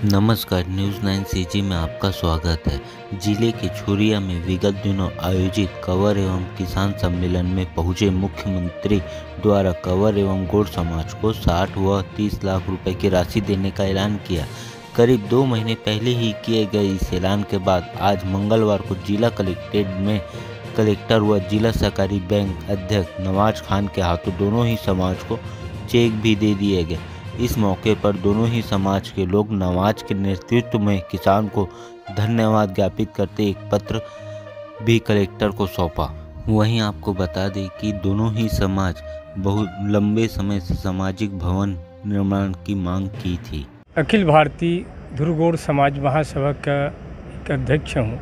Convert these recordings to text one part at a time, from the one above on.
नमस्कार, news 9 CG में आपका स्वागत है। जिले के छुरिया में विगत दिनों आयोजित कंवर एवं किसान सम्मेलन में पहुंचे मुख्यमंत्री द्वारा कंवर एवं गौड़ समाज को 60 व 30 लाख रुपए की राशि देने का ऐलान किया। करीब 2 महीने पहले ही किए गए इस ऐलान के बाद आज मंगलवार को जिला कलेक्ट्रेट में कलेक्टर व जिला सहकारी बैंक अध्यक्ष नवाज खान के हाथों दोनों ही समाज को चेक भी दे दिए गए। इस मौके पर दोनों ही समाज के लोग नवाज के नेतृत्व में किसान को धन्यवाद ज्ञापित करते एक पत्र भी कलेक्टर को सौंपा। वहीं आपको बता दें कि दोनों ही समाज बहुत लंबे समय से सामाजिक भवन निर्माण की मांग की थी। अखिल भारतीय ध्रुव गौड़ समाज महासभा का एक अध्यक्ष हूँ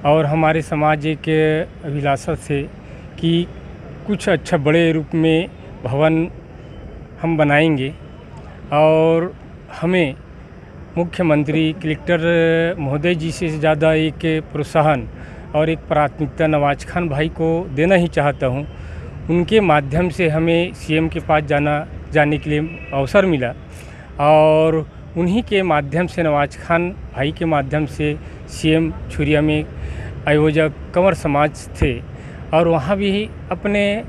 और हमारे समाज एक अभिलाषा से कि कुछ अच्छा बड़े रूप में भवन हम बनाएंगे और हमें मुख्यमंत्री कलेक्टर महोदय जी से ज़्यादा एक प्रोत्साहन और एक प्राथमिकता नवाज खान भाई को देना ही चाहता हूं। उनके माध्यम से हमें सीएम के पास जाने के लिए अवसर मिला और उन्हीं के माध्यम से नवाज खान भाई के माध्यम से सीएम छुरिया में आयोजक कंवर समाज थे और वहां भी अपने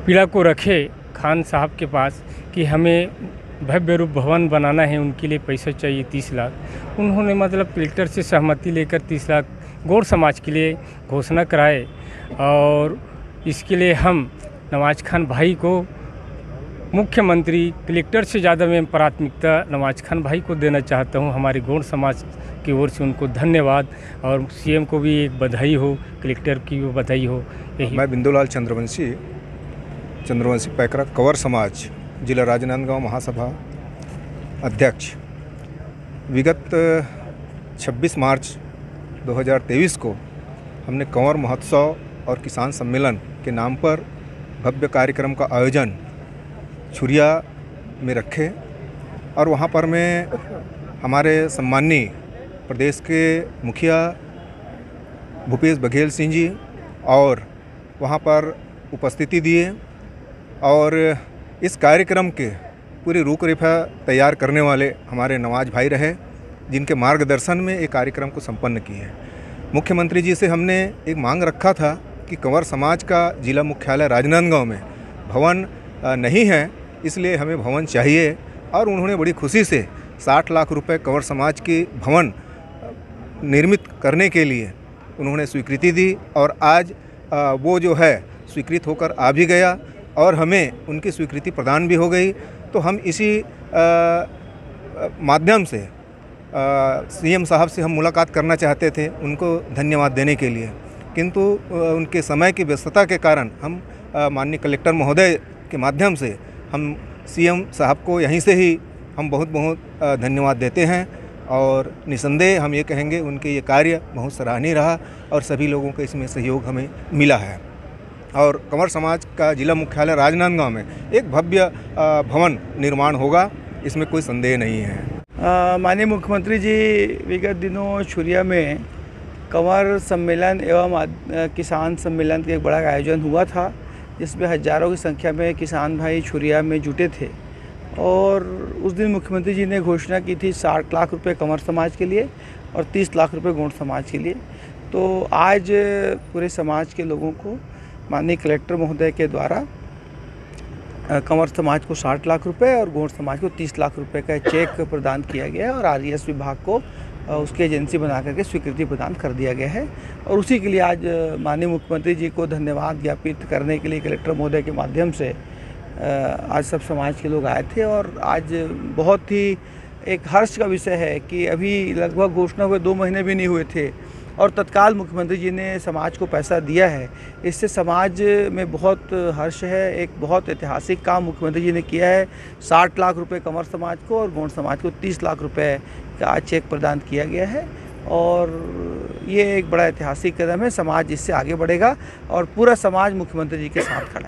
पीड़ा को रखे खान साहब के पास कि हमें भव्य रूप भवन बनाना है, उनके लिए पैसा चाहिए 30 लाख। उन्होंने मतलब कलेक्टर से सहमति लेकर 30 लाख गौड़ समाज के लिए घोषणा कराए और इसके लिए हम नवाज खान भाई को मुख्यमंत्री कलेक्टर से ज़्यादा मैं प्राथमिकता नवाज खान भाई को देना चाहता हूं। हमारे गौड़ समाज की ओर से उनको धन्यवाद और सीएम को भी एक बधाई हो, कलेक्टर की भी बधाई हो। यही मैं बिंदुलाल चंद्रवंशी पैकरा कंवर समाज जिला राजनांदगांव महासभा अध्यक्ष। विगत 26 मार्च 2023 को हमने कंवर महोत्सव और किसान सम्मेलन के नाम पर भव्य कार्यक्रम का आयोजन छुरिया में रखे और वहाँ पर मैं हमारे सम्माननीय प्रदेश के मुखिया भूपेश बघेल सिंह जी और वहाँ पर उपस्थिति दिए और इस कार्यक्रम के पूरी रूपरेखा तैयार करने वाले हमारे नवाज भाई रहे, जिनके मार्गदर्शन में ये कार्यक्रम को संपन्न किए। मुख्यमंत्री जी से हमने एक मांग रखा था कि कंवर समाज का जिला मुख्यालय राजनांदगांव में भवन नहीं है, इसलिए हमें भवन चाहिए और उन्होंने बड़ी खुशी से 60 लाख रुपए कंवर समाज की भवन निर्मित करने के लिए उन्होंने स्वीकृति दी और आज वो जो है स्वीकृत होकर आ भी गया और हमें उनकी स्वीकृति प्रदान भी हो गई। तो हम इसी माध्यम से सीएम साहब से हम मुलाकात करना चाहते थे उनको धन्यवाद देने के लिए, किंतु उनके समय की व्यस्तता के कारण हम माननीय कलेक्टर महोदय के माध्यम से हम सीएम साहब को यहीं से ही हम बहुत धन्यवाद देते हैं और निसंदेह हम ये कहेंगे उनके ये कार्य बहुत सराहनीय रहा और सभी लोगों का इसमें सहयोग हमें मिला है। और कंवर समाज का जिला मुख्यालय राजनांदगांव में एक भव्य भवन निर्माण होगा, इसमें कोई संदेह नहीं है। माननीय मुख्यमंत्री जी विगत दिनों छुरिया में कंवर सम्मेलन एवं किसान सम्मेलन का एक बड़ा आयोजन हुआ था, जिसमें हज़ारों की संख्या में किसान भाई छुरिया में जुटे थे और उस दिन मुख्यमंत्री जी ने घोषणा की थी 60 लाख रुपए कंवर समाज के लिए और 30 लाख रुपए गौड़ समाज के लिए। तो आज पूरे समाज के लोगों को माननीय कलेक्टर महोदय के द्वारा कंवर समाज को 60 लाख रुपए और गौड़ समाज को 30 लाख रुपए का चेक प्रदान किया गया है और आरईएस विभाग को उसकी एजेंसी बना करके स्वीकृति प्रदान कर दिया गया है। और उसी के लिए आज माननीय मुख्यमंत्री जी को धन्यवाद ज्ञापित करने के लिए कलेक्टर महोदय के माध्यम से आज सब समाज के लोग आए थे और आज बहुत ही एक हर्ष का विषय है कि अभी लगभग घोषणा हुए 2 महीने भी नहीं हुए थे और तत्काल मुख्यमंत्री जी ने समाज को पैसा दिया है। इससे समाज में बहुत हर्ष है। एक बहुत ऐतिहासिक काम मुख्यमंत्री जी ने किया है। 60 लाख रुपए कंवर समाज को और गौड़ समाज को 30 लाख रुपए का चेक प्रदान किया गया है और ये एक बड़ा ऐतिहासिक कदम है। समाज इससे आगे बढ़ेगा और पूरा समाज मुख्यमंत्री जी के साथ खड़ा है।